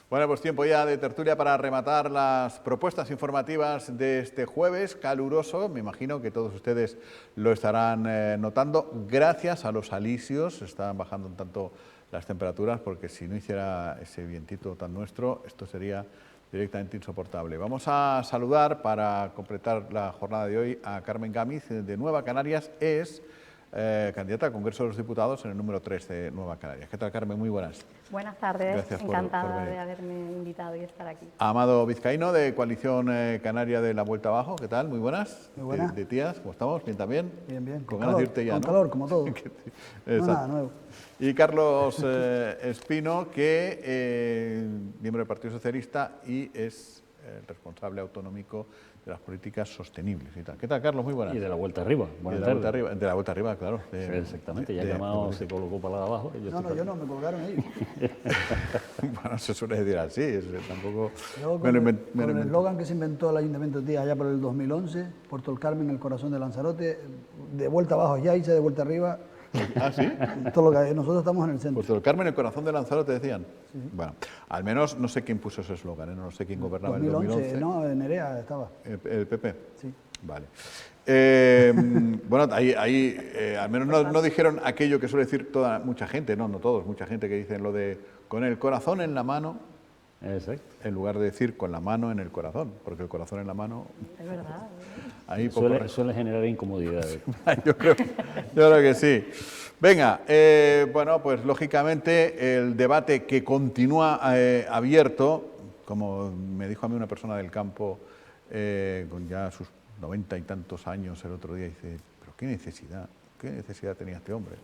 Bueno, pues tiempo ya de tertulia para rematar las propuestas informativas de este jueves caluroso. Me imagino que todos ustedes lo estarán notando. Gracias a los alisios están bajando un tanto las temperaturas, porque si no hiciera ese vientito tan nuestro, esto sería directamente insoportable. Vamos a saludar, para completar la jornada de hoy, a Carmen Gámez de Nueva Canarias. Es candidata al Congreso de los Diputados en el número 3 de Nueva Canarias. ¿Qué tal, Carmen? Muy buenas. Buenas tardes, gracias encantada por de haberme invitado y estar aquí. Amado Vizcaíno, de Coalición Canaria de la Vuelta Abajo. ¿Qué tal? Muy buenas. Muy buenas. De tías, ¿cómo estamos? ¿Bien también? Bien, bien. Con ganas de irte ya, con ¿no? calor, como todo. No, nada nuevo. Y Carlos Espino, que miembro del Partido Socialista y es el responsable autonómico de las políticas sostenibles y tal. ¿Qué tal, Carlos? Muy buenas. Y de la vuelta arriba. De la vuelta arriba, claro. Sí, exactamente, ya llamado se colocó para abajo. Yo no, me colgaron ahí. Bueno, se suele decir así, tampoco... Yo con el eslogan que se inventó el Ayuntamiento de Tías allá por el 2011, Puerto del Carmen, el corazón de Lanzarote, de vuelta abajo ya hice de vuelta arriba. ¿Ah, sí? Todo lo que nosotros estamos en el centro. Puerto del Carmen, el corazón de Lanzarote, decían. Sí. Bueno, al menos no sé quién puso ese eslogan, no sé quién gobernaba en el 2011. No, en Nerea estaba. ¿El PP? Sí. Vale. Bueno, ahí al menos no dijeron aquello que suele decir mucha gente, no todos, mucha gente que dicen lo de con el corazón en la mano. Exacto. En lugar de decir con la mano en el corazón, porque el corazón en la mano... Es verdad. Ahí suele generar incomodidades. yo creo que sí. Venga, bueno, pues lógicamente el debate que continúa abierto, como me dijo a mí una persona del campo, con ya sus 90 y tantos años el otro día, dice, pero qué necesidad tenía este hombre.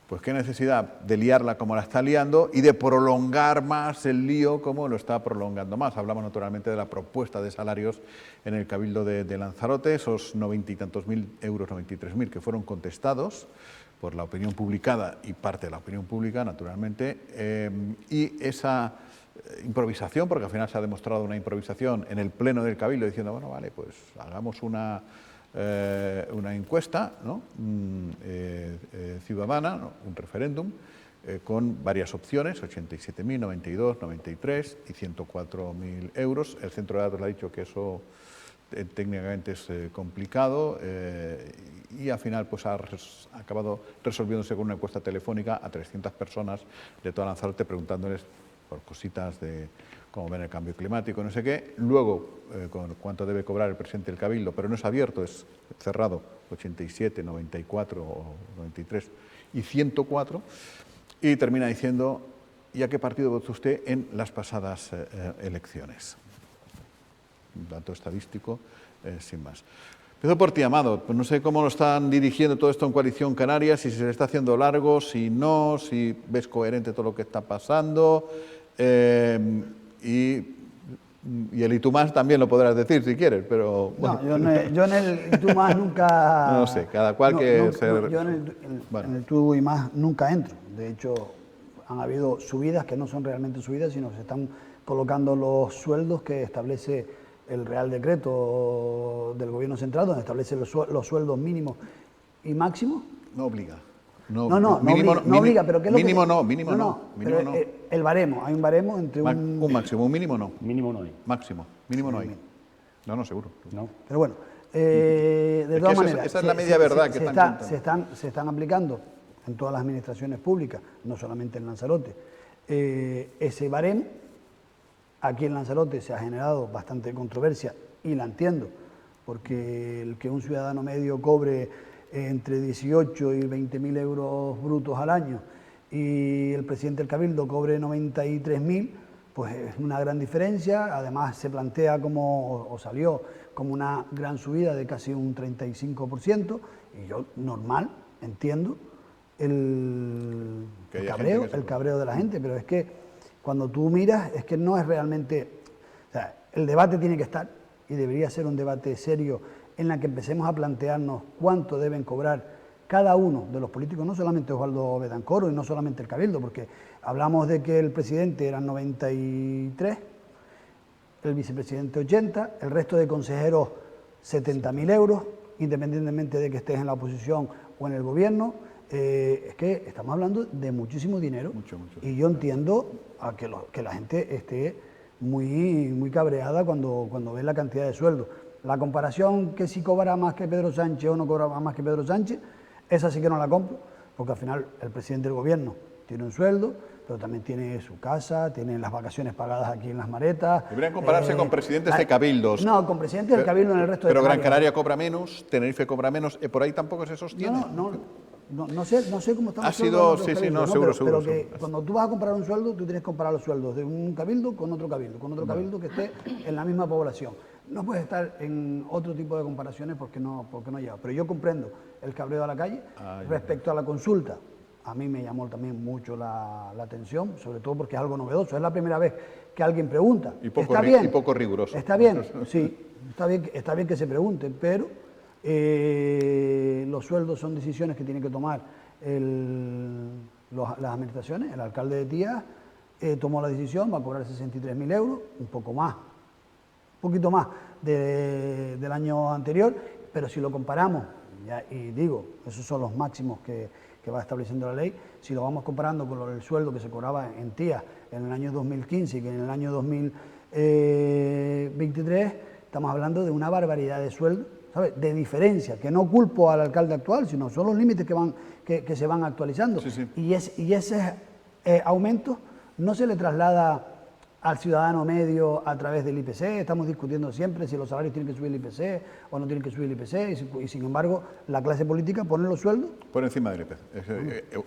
Pues qué necesidad de liarla como la está liando y de prolongar más el lío como lo está prolongando más. Hablamos naturalmente de la propuesta de salarios en el Cabildo de Lanzarote, esos 90 y tantos mil euros, 93.000, que fueron contestados por la opinión publicada y parte de la opinión pública, naturalmente, y esa improvisación, porque al final se ha demostrado una improvisación en el Pleno del Cabildo, diciendo, bueno, vale, pues hagamos una encuesta, ¿no? Ciudadana, ¿no? Un referéndum, con varias opciones, 87.000, 92, 93 y 104.000 euros. El centro de datos le ha dicho que eso técnicamente es complicado y al final pues ha acabado resolviéndose con una encuesta telefónica a 300 personas de toda Lanzarote, preguntándoles por cositas de cómo ven el cambio climático, no sé qué. Luego, con cuánto debe cobrar el presidente del Cabildo, pero no es abierto, es cerrado, 87, 94 o 93 y 104. Y termina diciendo, ¿y a qué partido votó usted en las pasadas elecciones? Un dato estadístico, sin más. Empiezo por ti, Amado. Pues no sé cómo lo están dirigiendo todo esto en Coalición Canaria, si se le está haciendo largo, si no, si ves coherente todo lo que está pasando. Y el y tú más también lo podrás decir si quieres, pero... Bueno. No, yo en el y tú más nunca... No sé, cada cual que... yo en el tú y más nunca entro. De hecho, han habido subidas que no son realmente subidas, sino que se están colocando los sueldos que establece el Real Decreto del Gobierno Central, donde establece los sueldos mínimos y máximos. No obliga. No obliga, pero ¿qué es lo mínimo que...? no, mínimo no. Mínimo no. El baremo, hay un baremo entre un máximo, un mínimo no. Mínimo no hay. Máximo, mínimo no hay. No, seguro. No. Pero bueno, de todas maneras... Esa es la media verdad que se están aplicando en todas las administraciones públicas, no solamente en Lanzarote. Ese baremo, aquí en Lanzarote se ha generado bastante controversia, y la entiendo, porque el que un ciudadano medio cobre entre 18 y 20.000 euros brutos al año y el presidente del Cabildo cobre 93.000, pues es una gran diferencia. Además se plantea o salió como una gran subida de casi un 35%, y yo normal, entiendo el cabreo de la gente, pero es que cuando tú miras, es que no es realmente... O sea, el debate tiene que estar, y debería ser un debate serio, en la que empecemos a plantearnos cuánto deben cobrar cada uno de los políticos, no solamente Osvaldo Betancoro y no solamente el Cabildo, porque hablamos de que el presidente era 93, el vicepresidente 80, el resto de consejeros 70.000 euros, independientemente de que estés en la oposición o en el gobierno, Es que estamos hablando de muchísimo dinero. Mucho, mucho. Y yo entiendo a que la gente esté muy cabreada cuando ve la cantidad de sueldo. La comparación que si cobra más que Pedro Sánchez o no cobra más que Pedro Sánchez, esa sí que no la compro, porque al final el presidente del gobierno tiene un sueldo, pero también tiene su casa, tiene las vacaciones pagadas aquí en Las Maretas. Deberían compararse con presidentes de cabildos. No, con presidentes del cabildo en el resto de Pero Gran Canarias. Canaria cobra menos, Tenerife cobra menos, por ahí tampoco se sostiene. No sé cómo están Ha los sueldos sido, en otros sí, cabildos, seguro, pero seguro, que seguro. cuando tú vas a comprar un sueldo, tú tienes que comparar los sueldos de un cabildo con otro cabildo que esté en la misma población. No puedes estar en otro tipo de comparaciones porque no lleva. Pero yo comprendo el cabreo a la calle. Respecto a la consulta, a mí me llamó también mucho la atención, sobre todo porque es algo novedoso. Es la primera vez que alguien pregunta. Y poco ¿Está bien? y poco riguroso. Está bien, sí, está bien que se pregunten, pero los sueldos son decisiones que tienen que tomar las administraciones. El alcalde de Tías tomó la decisión, va a cobrar 63.000 euros, un poquito más del año anterior, pero si lo comparamos, y digo, esos son los máximos que va estableciendo la ley, si lo vamos comparando con el sueldo que se cobraba en Tías en el año 2015 y que en el año 2023, estamos hablando de una barbaridad de sueldo, ¿sabes? De diferencia, que no culpo al alcalde actual, sino son los límites que se van actualizando. Sí, sí. Y ese aumento no se le traslada al ciudadano medio a través del IPC. Estamos discutiendo siempre si los salarios tienen que subir el IPC o no tienen que subir el IPC, y sin embargo la clase política pone los sueldos Por encima del IPC.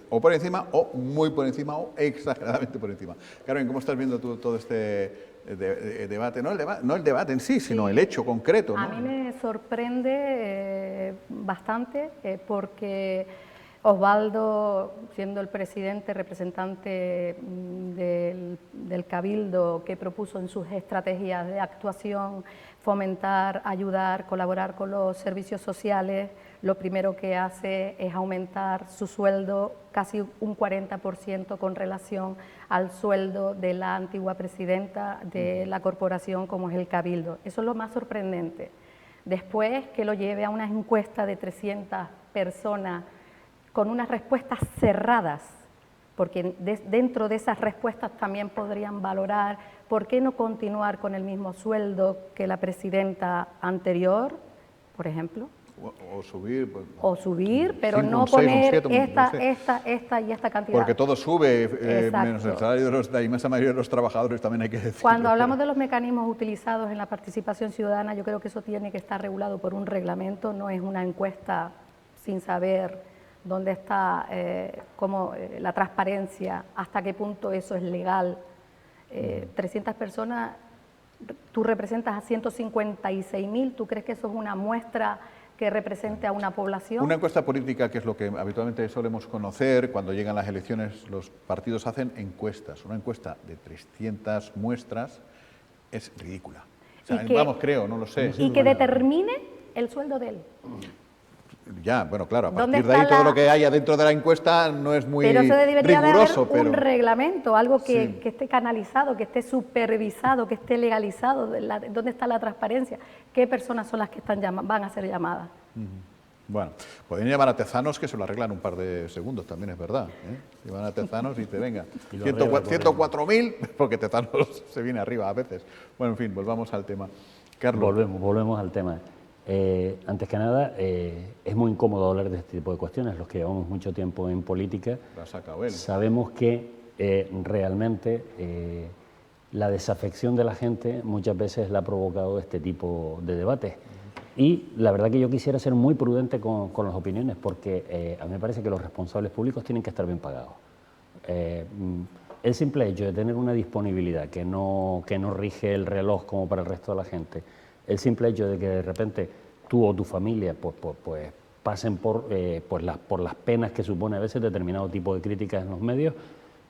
O por encima, o muy por encima, o exageradamente por encima. Carmen, ¿cómo estás viendo tú todo este debate? No el debate en sí, sino el hecho concreto, ¿no? A mí me sorprende bastante porque Osvaldo, siendo el presidente, representante del Cabildo, que propuso en sus estrategias de actuación fomentar, ayudar, colaborar con los servicios sociales, lo primero que hace es aumentar su sueldo casi un 40% con relación al sueldo de la antigua presidenta de la corporación, como es el Cabildo. Eso es lo más sorprendente. Después, que lo lleve a una encuesta de 300 personas con unas respuestas cerradas, porque dentro de esas respuestas también podrían valorar por qué no continuar con el mismo sueldo que la presidenta anterior, por ejemplo. O subir. Pues, O subir, pero 5, no un 6, un poner 7, esta, no sé. esta y esta cantidad. Porque todo sube, Exacto. menos el salario de la inmensa mayoría de los trabajadores, también hay que decirlo. Cuando hablamos de los mecanismos utilizados en la participación ciudadana, yo creo que eso tiene que estar regulado por un reglamento, no es una encuesta sin saber dónde está la transparencia, hasta qué punto eso es legal. 300 personas, tú representas a 156.000, ¿tú crees que eso es una muestra que represente a una población? Una encuesta política, que es lo que habitualmente solemos conocer, cuando llegan las elecciones los partidos hacen encuestas. Una encuesta de 300 muestras es ridícula. O sea, vamos, creo, no lo sé. Y que determine el sueldo de él. Ya, bueno, claro, a ¿Dónde partir de ahí está todo lo que haya dentro de la encuesta no es muy Pero eso debería riguroso. de haber un reglamento, algo que, Sí. que esté canalizado, que esté supervisado, que esté legalizado. ¿Dónde está la transparencia? ¿Qué personas son las que van a ser llamadas? Bueno, podrían llamar a Tezanos, que se lo arreglan un par de segundos, también es verdad. Si van a Tezanos y te venga. Y lo arregla 104.000, porque Tezanos se viene arriba a veces. Bueno, en fin, volvamos al tema. Carlos. Volvemos al tema. Antes que nada, es muy incómodo hablar de este tipo de cuestiones. Los que llevamos mucho tiempo en política Lo ha sacado él. sabemos que realmente la desafección de la gente muchas veces la ha provocado este tipo de debates. Y la verdad que yo quisiera ser muy prudente con las opiniones, porque a mí me parece que los responsables públicos tienen que estar bien pagados. El simple hecho de tener una disponibilidad que no rige el reloj como para el resto de la gente, el simple hecho de que de repente tú o tu familia pues pasen por las penas que supone a veces determinado tipo de críticas en los medios,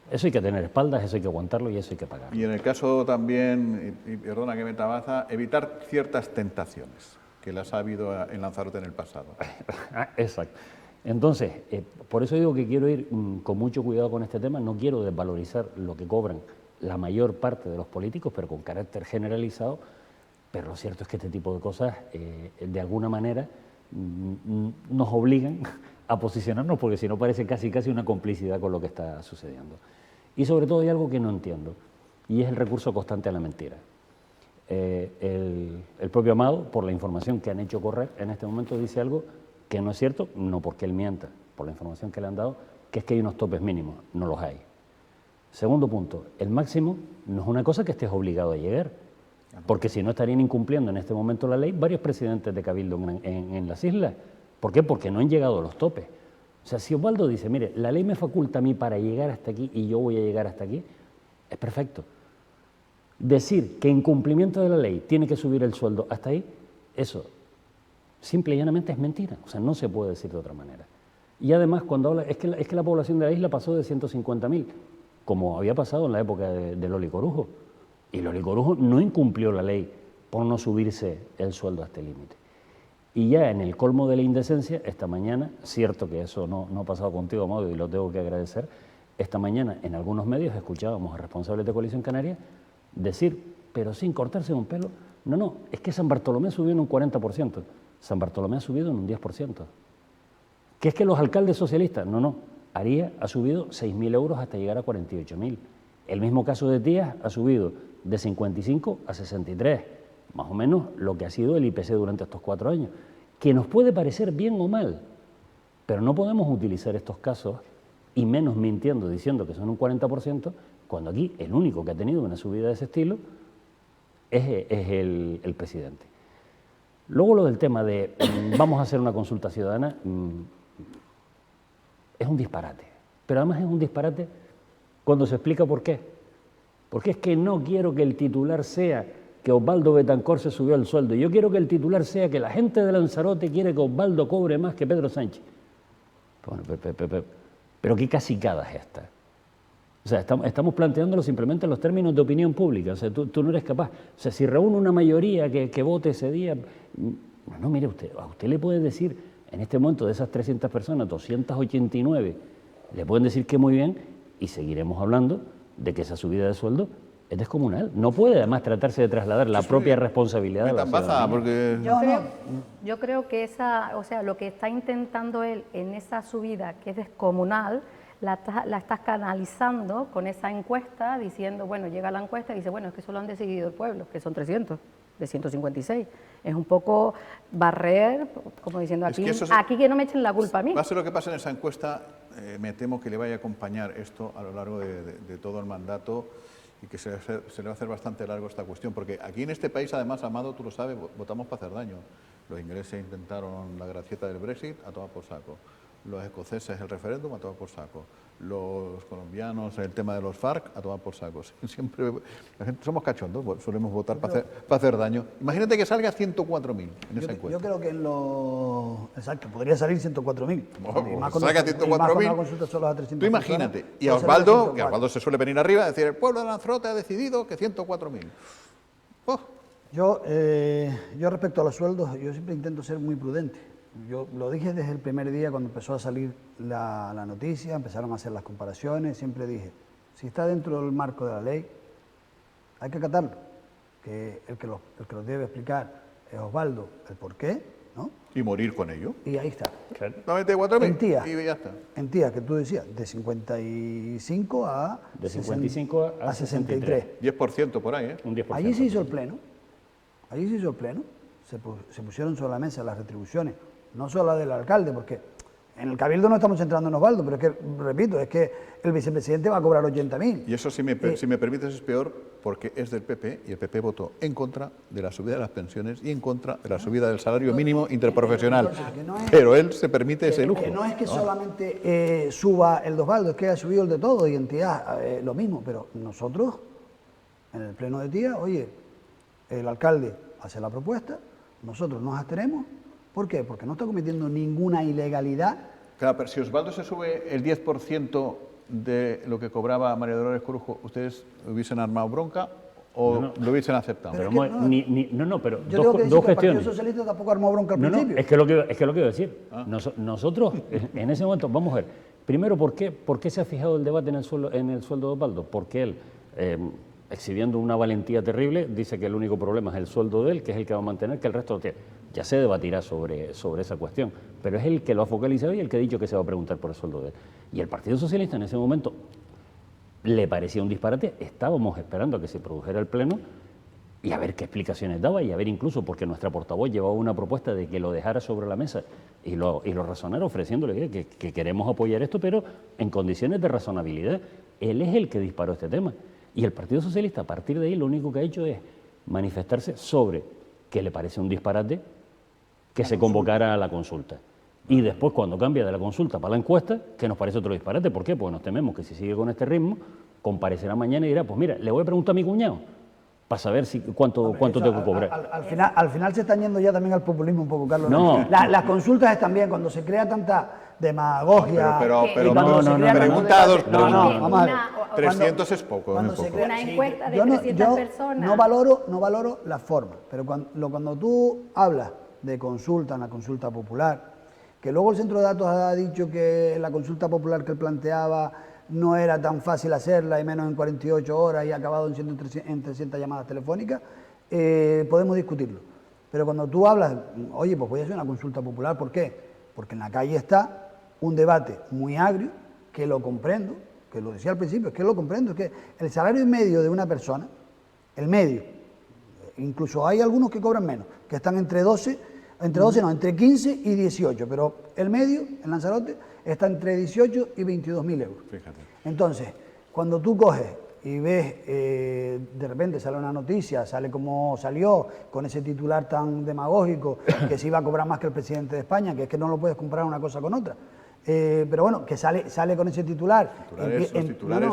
eso hay que tener espaldas, eso hay que aguantarlo y eso hay que pagar. Y en el caso también, y perdona que me tabaza, evitar ciertas tentaciones, que las ha habido en Lanzarote en el pasado. Exacto. Entonces, por eso digo que quiero ir con mucho cuidado con este tema, no quiero desvalorizar lo que cobran la mayor parte de los políticos, pero con carácter generalizado. Pero lo cierto es que este tipo de cosas, de alguna manera, nos obligan a posicionarnos, porque si no parece casi una complicidad con lo que está sucediendo. Y sobre todo hay algo que no entiendo, y es el recurso constante a la mentira. El propio Amado, por la información que han hecho correr en este momento, dice algo que no es cierto, no porque él mienta, por la información que le han dado, que es que hay unos topes mínimos, no los hay. Segundo punto, el máximo no es una cosa que estés obligado a llegar, porque si no estarían incumpliendo en este momento la ley varios presidentes de Cabildo en las islas. ¿Por qué? Porque no han llegado a los topes. O sea, si Osvaldo dice, mire, la ley me faculta a mí para llegar hasta aquí y yo voy a llegar hasta aquí, es perfecto. Decir que en cumplimiento de la ley tiene que subir el sueldo hasta ahí, eso simple y llanamente es mentira. O sea, no se puede decir de otra manera. Y además, cuando habla, es que la población de la isla pasó de 150.000, como había pasado en la época de Loli Corujo. Y Loli Corujo no incumplió la ley por no subirse el sueldo a este límite. Y ya en el colmo de la indecencia, esta mañana, cierto que eso no ha pasado contigo, Amado, y lo tengo que agradecer, esta mañana en algunos medios escuchábamos a responsables de Coalición Canaria decir, pero sin cortarse un pelo, no, es que San Bartolomé subió en un 40%, San Bartolomé ha subido en un 10%. ¿Que es que los alcaldes socialistas? No, Aría ha subido 6.000 euros hasta llegar a 48.000. El mismo caso de Tías ha subido de 55 a 63, más o menos lo que ha sido el IPC durante estos 4 años, que nos puede parecer bien o mal, pero no podemos utilizar estos casos, y menos mintiendo, diciendo que son un 40%, cuando aquí el único que ha tenido una subida de ese estilo es el presidente. Luego lo del tema de vamos a hacer una consulta ciudadana, es un disparate, pero además es un disparate cuando se explica por qué. Porque es que no quiero que el titular sea que Osvaldo Betancor se subió el sueldo, yo quiero que el titular sea que la gente de Lanzarote quiere que Osvaldo cobre más que Pedro Sánchez. Bueno, pero ¿qué cacicada es esta? O sea, estamos planteándolo simplemente en los términos de opinión pública. O sea, tú no eres capaz. O sea, si reúne una mayoría que vote ese día... No, mire usted, a usted le puede decir, en este momento de esas 300 personas, 289, le pueden decir que muy bien y seguiremos hablando de que esa subida de sueldo es descomunal. No puede además tratarse de trasladar la propia responsabilidad de la ciudadanía. Porque... Yo creo que lo que está intentando él en esa subida, que es descomunal, la estás canalizando con esa encuesta, diciendo, bueno, llega la encuesta y dice, bueno, es que eso lo han decidido el pueblo, que son 300, de 156. Es un poco barrer, como diciendo, aquí que no me echen la culpa a mí. Va a ser lo que pasa en esa encuesta, me temo que le vaya a acompañar esto a lo largo de todo el mandato y que se le va a hacer bastante largo esta cuestión, porque aquí en este país, además, Amado, tú lo sabes, votamos para hacer daño. Los ingleses intentaron la gracieta del Brexit, a tomar por saco. Los escoceses el referéndum, a tomar por saco. Los colombianos el tema de los FARC, a tomar por saco. Siempre, la gente somos cachondos, solemos votar para hacer daño. Imagínate que salga 104.000 en esa encuesta. Yo creo que exacto, podría salir 104.000. Salga 104.000. Tú imagínate. Y a Osvaldo, que a Osvaldo se suele venir arriba, decir, el pueblo de Lanzarote ha decidido que 104.000. Oh. Yo respecto a los sueldos, yo siempre intento ser muy prudente. Yo lo dije desde el primer día cuando empezó a salir la noticia, empezaron a hacer las comparaciones, siempre dije, si está dentro del marco de la ley, hay que acatarlo, que el que lo debe explicar es Osvaldo, el por qué, ¿no? Y morir con ello. Y ahí está. Claro. 94.000 y ya está. En Tía, que tú decías, de 55 a... De 55 a 63. 10% por ahí, ¿eh? Un 10%. Allí se hizo el pleno, se pusieron sobre la mesa las retribuciones, no solo la del alcalde, porque en el Cabildo no estamos centrando en Osvaldo, pero es que, repito, es que el vicepresidente va a cobrar 80.000. Y eso, si me permites, es peor porque es del PP y el PP votó en contra de la subida de las pensiones y en contra de la subida del salario mínimo interprofesional. Pero él se permite ese lujo. Que no es que solamente suba el de Osvaldo, es que ha subido el de todo y en Tía lo mismo, pero nosotros, en el pleno de Tía, oye, el alcalde hace la propuesta, nosotros nos abstenemos. ¿Por qué? Porque no está cometiendo ninguna ilegalidad. Claro, pero si Osvaldo se sube el 10% de lo que cobraba María Dolores Corujo, ¿ustedes hubiesen armado bronca o lo hubiesen aceptado? Pero pero yo digo que dos el Partido gestiones. Socialista tampoco armó bronca al principio. Es que lo que iba a decir. Nosotros, en ese momento, vamos a ver, primero, ¿por qué se ha fijado el debate en el sueldo de Osvaldo? Porque él exhibiendo una valentía terrible, dice que el único problema es el sueldo de él, que es el que va a mantener, que el resto lo tiene. Ya se debatirá sobre esa cuestión, pero es el que lo ha focalizado y el que ha dicho que se va a preguntar por el sueldo de él. Y el Partido Socialista en ese momento le parecía un disparate, estábamos esperando a que se produjera el pleno y a ver qué explicaciones daba y a ver incluso, porque nuestra portavoz llevaba una propuesta de que lo dejara sobre la mesa y lo razonara ofreciéndole que queremos apoyar esto, pero en condiciones de razonabilidad. Él es el que disparó este tema. Y el Partido Socialista, a partir de ahí, lo único que ha hecho es manifestarse sobre que le parece un disparate que se convocara a la consulta. Y después, cuando cambia de la consulta para la encuesta, que nos parece otro disparate. ¿Por qué? Porque nos tememos que si sigue con este ritmo, comparecerá mañana y dirá, pues mira, le voy a preguntar a mi cuñado para saber cuánto tengo que cobrar. Al final se están yendo ya también al populismo un poco, Carlos. No. Las consultas están bien, cuando se crea tanta demagogia. Pero preguntados. Vamos a ver. 300 es poco. Cuando es se poco. crea, Una encuesta de yo 300 personas. No valoro la forma, pero cuando tú hablas de consulta, una consulta popular, que luego el Centro de Datos ha dicho que la consulta popular que él planteaba no era tan fácil hacerla y menos en 48 horas y ha acabado en 300 llamadas telefónicas, podemos discutirlo. Pero cuando tú hablas, oye, pues voy a hacer una consulta popular, ¿por qué? Porque en la calle está un debate muy agrio, que lo comprendo, que lo decía al principio, es que lo comprendo, es que el salario medio de una persona, el medio, incluso hay algunos que cobran menos, que están entre 15 y 18, pero el medio, en Lanzarote, está entre 18 y 22.000 euros. Fíjate. Entonces, cuando tú coges y ves, de repente sale una noticia, sale como salió, con ese titular tan demagógico, que se iba a cobrar más que el presidente de España, que es que no lo puedes comparar una cosa con otra. Pero bueno, que sale con ese titular.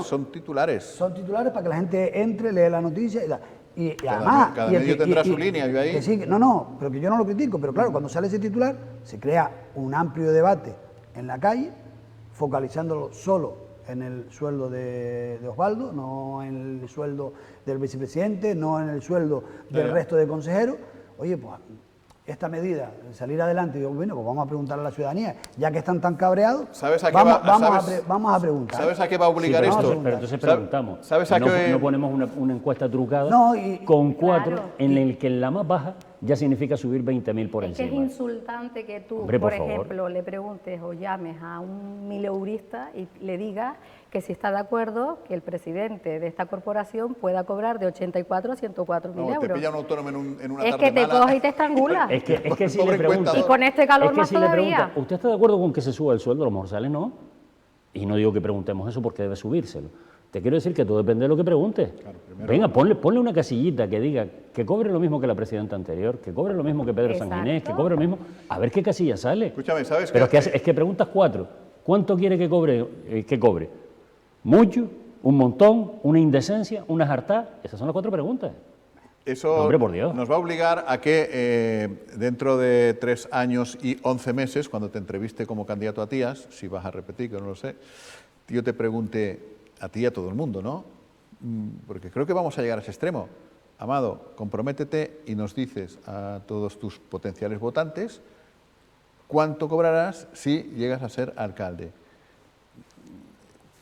Son titulares. Son titulares para que la gente entre, lee la noticia y tal. Y Cada medio tendrá su línea, yo ahí. Que sí, pero que yo no lo critico, pero claro, cuando sale ese titular, se crea un amplio debate en la calle, focalizándolo solo en el sueldo de Osvaldo, no en el sueldo del vicepresidente, no en el sueldo del resto de consejeros. Oye, pues esta medida, salir adelante, digo, bueno, pues vamos a preguntar a la ciudadanía, ya que están tan cabreados, vamos a preguntar. ¿Sabes a qué va a obligar esto? Pero entonces preguntamos, ¿Sabes a qué? No ponemos una encuesta trucada con 4 en el que en la más baja ya significa subir 20.000 por encima. Es que es insultante que tú, Hombre, por favor, ejemplo, le preguntes o llames a un mileurista y le digas que si está de acuerdo que el presidente de esta corporación pueda cobrar de 84 a 104.000 euros. Te pilla un autónomo en una es tarde que te mala. coge y te estrangula. Es que si Pobre le preguntas, y con este calor es que más si le todavía. preguntas, ¿usted está de acuerdo con que se suba el sueldo? A lo mejor sale no. Y no digo que preguntemos eso porque debe subírselo. Te quiero decir que todo depende de lo que preguntes. Claro, venga, ponle una casillita que diga que cobre lo mismo que la presidenta anterior, que cobre lo mismo que Pedro Sanguinés, que cobre lo mismo. A ver qué casilla sale. Escúchame, ¿sabes? Pero es que preguntas 4. ¿Cuánto quiere que cobre? ¿Mucho? ¿Un montón? ¿Una indecencia? ¿Una jartá? Esas son las 4 preguntas. Eso hombre, por Dios, nos va a obligar a que dentro de 3 años y 11 meses, cuando te entreviste como candidato a Tías, si vas a repetir, que no lo sé, yo te pregunte a ti y a todo el mundo, ¿no? Porque creo que vamos a llegar a ese extremo. Amado, comprométete y nos dices a todos tus potenciales votantes cuánto cobrarás si llegas a ser alcalde.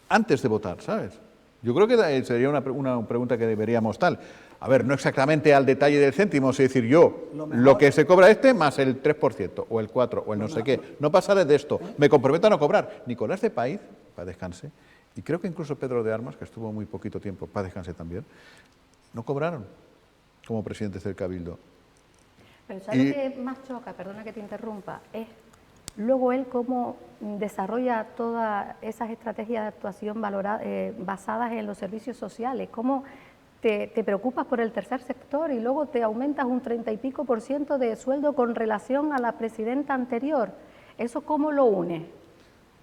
Antes de votar, ¿sabes? Yo creo que sería una pregunta que deberíamos tal. A ver, no exactamente al detalle del céntimo, es decir, lo que se cobra más el 3%, o el 4%, o el no sé qué. No pasaré de esto. Me comprometo a no cobrar. Nicolás de Paiz, para descanse, y creo que incluso Pedro de Armas, que estuvo muy poquito tiempo, para descanse también, no cobraron como presidentes del Cabildo. Pero ¿sabes lo que más choca? Perdona que te interrumpa. Es luego él cómo desarrolla todas esas estrategias de actuación basadas en los servicios sociales. Cómo te preocupas por el tercer sector y luego te aumentas un 30 y pico % de sueldo con relación a la presidenta anterior. ¿Eso cómo lo une?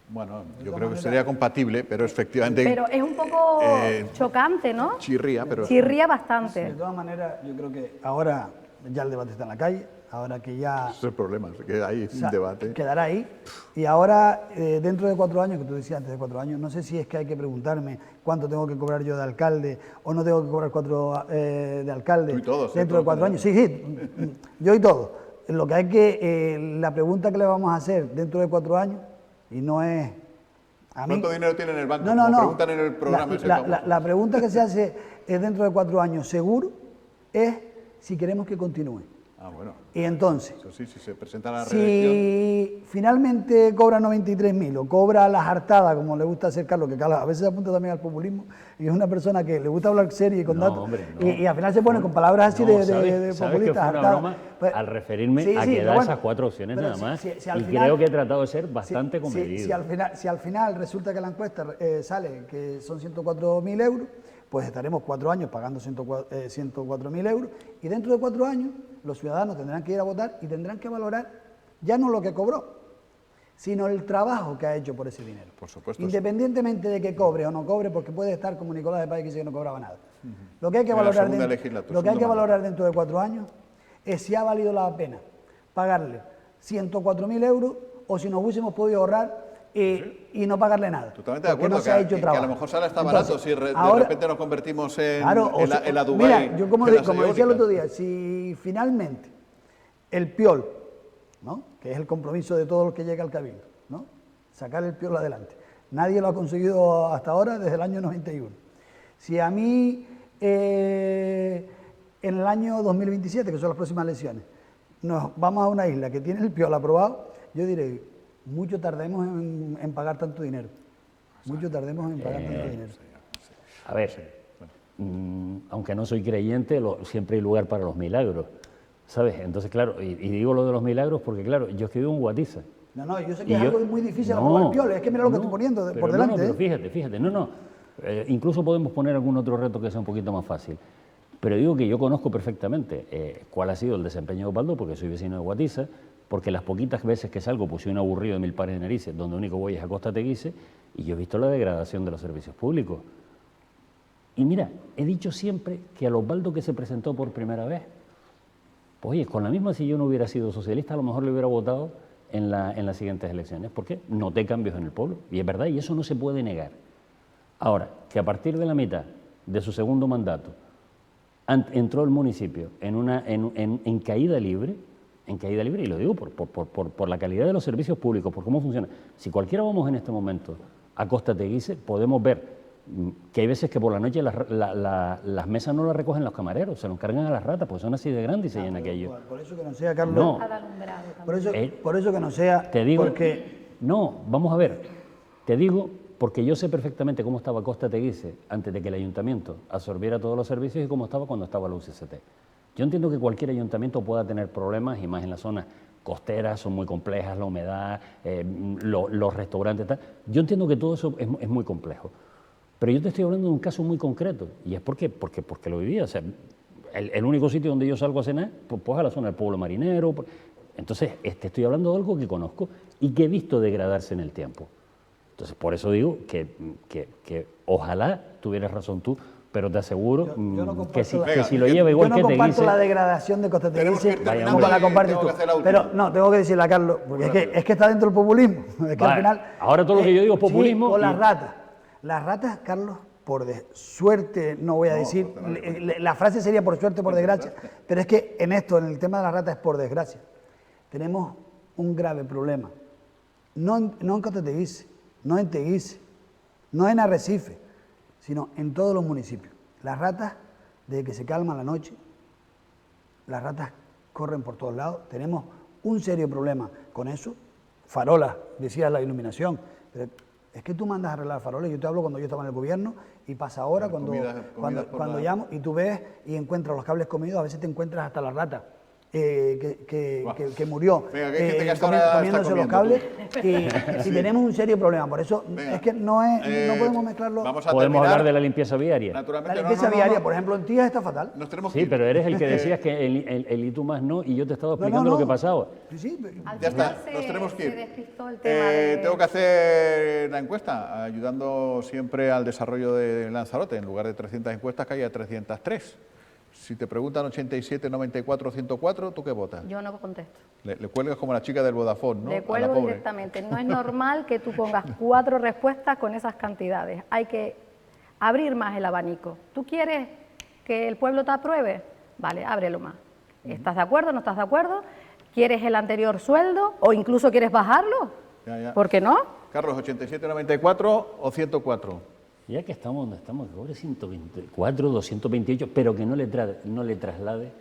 Bueno, yo creo que sería compatible, pero efectivamente... Pero es un poco chocante, ¿no? Chirría, pero... Chirría bastante. Sí, de todas maneras, yo creo que ahora ya el debate está en la calle, ahora que ya... Ese es el problema, que hay un debate. Quedará ahí. Y ahora, dentro de 4 años, que tú decías antes de 4 años, no sé si es que hay que preguntarme cuánto tengo que cobrar yo de alcalde o no tengo que cobrar 4 de alcalde. Tú y todos, dentro de 4 años. Sí, yo y todo. Lo que hay que... la pregunta que le vamos a hacer dentro de 4 años, y no es... ¿Cuánto dinero tiene en el banco? No. Preguntan en el programa la pregunta que se hace es dentro de 4 años seguro, es si queremos que continúe. Ah, bueno. Y entonces, Eso sí, si se presenta la reelección. si finalmente cobra 93.000 o cobra la jartada, como le gusta hacer Carlos, que Carlos a veces se apunta también al populismo, y es una persona que le gusta hablar serio y con No, datos, hombre, no. y al final se pone con palabras así No, de ¿sabes que populista, fue una jartada. broma Pues, al referirme sí, a sí, que pero da bueno, esas 4 opciones pero nada más? si al y final- creo que he tratado de ser bastante comedido. Si al final resulta que la encuesta sale que son 104.000 euros, pues estaremos 4 años pagando 104.000 euros, y dentro de 4 años los ciudadanos tendrán que ir a votar y tendrán que valorar ya no lo que cobró, sino el trabajo que ha hecho por ese dinero. Por supuesto. Independientemente de que cobre o no cobre, porque puede estar como Nicolás de Paz, que dice que no cobraba nada. Lo que hay que En la valorar, segunda dentro, legislatura, lo que hay que segundo valorar dentro de 4 años es si ha valido la pena pagarle 104.000 euros o si nos hubiésemos podido ahorrar y no pagarle nada. Totalmente de porque acuerdo, no se ha hecho que trabajo. a lo mejor sale hasta Entonces, barato si de ahora- repente nos convertimos en, Claro, en la Dubái. mira, yo como de la decía el señórica. otro día, si finalmente el PIOL, ¿no?, que es el compromiso de todo el que llega al Cabildo, ¿no?, sacar el PIOL adelante, nadie lo ha conseguido hasta ahora desde el año 91. Si a mí en el año 2027, que son las próximas elecciones, nos vamos a una isla que tiene el PIOL aprobado, yo diré, mucho tardemos en pagar tanto dinero. Mucho tardemos en pagar tanto dinero. A ver, aunque no soy creyente, siempre hay lugar para los milagros, ¿sabes? Entonces, claro, y digo lo de los milagros porque, claro, yo escribo en Guatiza. No, yo sé que es algo muy difícil aprobar el PIOL, es que mira lo que estoy poniendo pero por delante. pero fíjate, incluso podemos poner algún otro reto que sea un poquito más fácil. Pero digo que yo conozco perfectamente cuál ha sido el desempeño de Osvaldo, porque soy vecino de Guatiza, porque las poquitas veces que salgo, pues soy un aburrido de mil pares de narices, donde único voy es a Costa Teguise, y yo he visto la degradación de los servicios públicos. Y mira, he dicho siempre que al Osvaldo que se presentó por primera vez, pues oye, con la misma, si yo no hubiera sido socialista, a lo mejor le hubiera votado en las siguientes elecciones, porque noté cambios en el pueblo, y es verdad, y eso no se puede negar. Ahora, que a partir de la mitad de su segundo mandato entró el municipio en caída libre, y lo digo por la calidad de los servicios públicos, por cómo funciona. Si cualquiera vamos en este momento a Costa Teguise, podemos ver que hay veces que por la noche las mesas no las recogen los camareros, se lo encargan a las ratas, porque son así de grandes y se llena aquello. Por eso que no sea, Carlos. No. Por eso que no sea. Te digo, porque no, vamos a ver, te digo porque yo sé perfectamente cómo estaba Costa Teguise antes de que el ayuntamiento absorbiera todos los servicios y cómo estaba cuando estaba la UCST. Yo entiendo que cualquier ayuntamiento pueda tener problemas, y más en las zonas costeras, son muy complejas, la humedad, los restaurantes, tal. Yo entiendo que todo eso es muy complejo. Pero yo te estoy hablando de un caso muy concreto, y es porque lo vivía. O sea, el único sitio donde yo salgo a cenar, pues a la zona del pueblo marinero. Entonces, estoy hablando de algo que conozco y que he visto degradarse en el tiempo. Entonces, por eso digo que ojalá tuvieras razón tú, pero te aseguro yo no que comparto si lo lleva igual yo que no te comparto dice... la degradación de Costa Teguise terminando como la y compartes tengo tú. que hacer la última. Pero no, tengo que decirle a Carlos, porque es que está dentro del populismo. Es que al Vale, final, ahora todo lo que yo digo es populismo Sí, con y- las ratas. Las ratas, Carlos, por suerte, no voy a decir, la frase sería por suerte, por desgracia, pero es que en el tema de las ratas es por desgracia. Tenemos un grave problema. No en Costa Teguise, no en Teguise, no en Arrecife, sino en todos los municipios. Las ratas, desde que se calma la noche, las ratas corren por todos lados. Tenemos un serio problema con eso. Farolas, decías la iluminación. Pero es que tú mandas a arreglar farolas. Yo te hablo cuando yo estaba en el gobierno y pasa ahora cuando llamo y tú ves y encuentras los cables comidos, a veces te encuentras hasta la rata. Que murió Venga, que hay gente que hasta ahora está comiéndose los comiendo, cables y tenemos un serio problema. Por eso Venga. es que no podemos mezclarlo. Vamos a Podemos terminar. hablar de la limpieza viaria. Naturalmente, La limpieza viaria, por ejemplo, en Tías está fatal. Nos tenemos que Sí, ir. pero eres el que decías que el y tú más no, y yo te estaba explicando lo que pasaba. Sí, Al Ya final está, nos tenemos que se ir. despistó el tema de... Tengo que hacer la encuesta, ayudando siempre al desarrollo de Lanzarote. En lugar de 300 encuestas, que haya 303. Si te preguntan 87, 94, 104, ¿tú qué votas? Yo no contesto. Le cuelgas como la chica del Vodafone, ¿no? Le A la cuelgo pobre. directamente. No es normal que tú pongas 4 respuestas con esas cantidades. Hay que abrir más el abanico. ¿Tú quieres que el pueblo te apruebe? Vale, ábrelo más. ¿Estás de acuerdo? ¿No estás de acuerdo? ¿Quieres el anterior sueldo o incluso quieres bajarlo? Ya. ¿Por qué no? Carlos, 87, 94 o 104. ya que estamos donde estamos, que cobre 124, 228, pero que no le traslade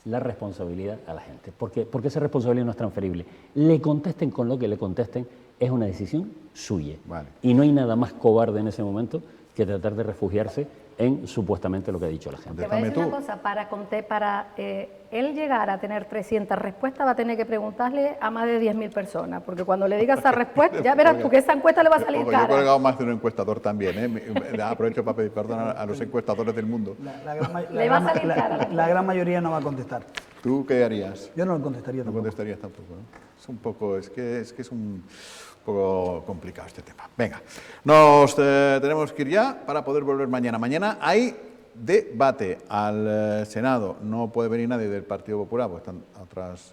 la responsabilidad a la gente, porque esa responsabilidad no es transferible. Le contesten con lo que le contesten, es una decisión suya. Vale. Y no hay nada más cobarde en ese momento que tratar de refugiarse en supuestamente lo que ha dicho la gente. Te voy a decir Déjame una tú. cosa, para él llegar a tener 300 respuestas va a tener que preguntarle a más de 10.000 personas, porque cuando le digas esa respuesta, ya verás tú que esa encuesta le va a salir Ojo, yo he cara. colgado más de un encuestador también, ¿eh? Aprovecho para pedir perdón a los encuestadores del mundo. Le va a salir cara. La gran mayoría no va a contestar. ¿Tú qué harías? Yo no lo contestaría No tampoco. contestarías tampoco, ¿no? Es un poco, es un poco complicado este tema. Venga, nos tenemos que ir ya para poder volver mañana. Mañana hay debate al Senado. No puede venir nadie del Partido Popular, porque están otras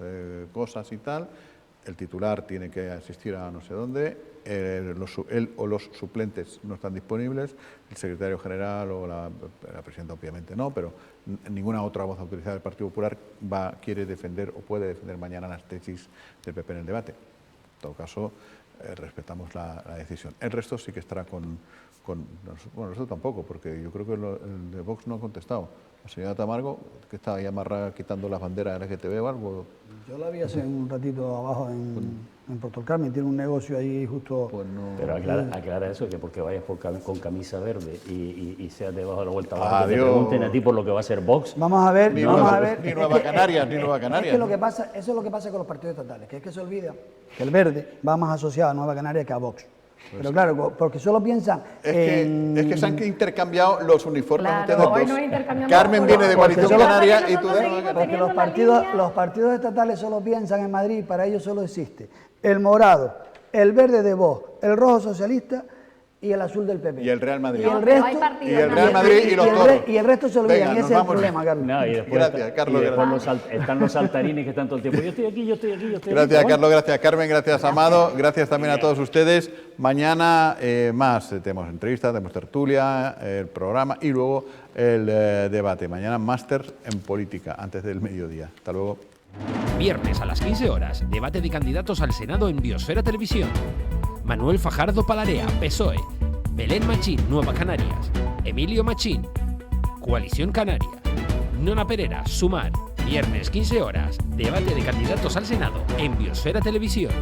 cosas y tal. El titular tiene que asistir a no sé dónde. Él o los suplentes no están disponibles. El secretario general o la presidenta obviamente no, pero ninguna otra voz autorizada del Partido Popular quiere defender o puede defender mañana las tesis del PP en el debate. En todo caso, respetamos la decisión. El resto sí que estará bueno, nosotros tampoco, porque yo creo que el de Vox no ha contestado. La señora Tamargo, que estaba ahí amarrada quitando las banderas LGTB o algo. Yo la vi hace un ratito abajo en Puerto del Carmen, tiene un negocio ahí justo... Pues no. Pero aclara eso, que porque vayas con camisa verde y seas debajo de la vuelta abajo, que te Adiós. pregunten a ti por lo que va a ser Vox. Vamos a ver, Ni vamos Nueva- a ver. ni Nueva Canarias, ni Nueva Es Canarias, que lo ¿no? que pasa, eso es lo que pasa con los partidos estatales, que es que se olvida que el verde va más asociado a Nueva Canaria que a Vox. Pero claro, porque solo piensan Es que se han intercambiado los uniformes Claro, ustedes hoy dos. nos intercambiamos Carmen los viene de colores. Coalición Porque Canaria nosotros y tú de seguimos Nueva Porque Canaria. teniendo la los partidos estatales solo piensan en Madrid y para ellos solo existe el morado, el verde de Vox, el rojo socialista y el azul del PP. Y el Real Madrid. Y el No, pero hay resto, partidos Y el Real más. Madrid y los toros. y el resto se olvidan, Venga, y ese nos es el vamos. problema, Carlos. No, y después, Gracias, Carlos, y después gracias. están los saltarines que están todo el tiempo. Yo estoy aquí, yo estoy aquí, yo estoy aquí. Gracias, Bueno, Carlos, gracias, Carmen, gracias, Amado, gracias también a todos ustedes. Mañana más, tenemos entrevistas, tenemos tertulia, el programa y luego el debate. Mañana máster en política, antes del mediodía. Hasta luego. Viernes a las 15 horas, debate de candidatos al Senado en Biosfera Televisión. Manuel Fajardo Palarea, PSOE. Belén Machín, Nueva Canarias. Emilio Machín, Coalición Canaria. Nona Perera, Sumar. Viernes 15 horas, debate de candidatos al Senado en Biosfera Televisión.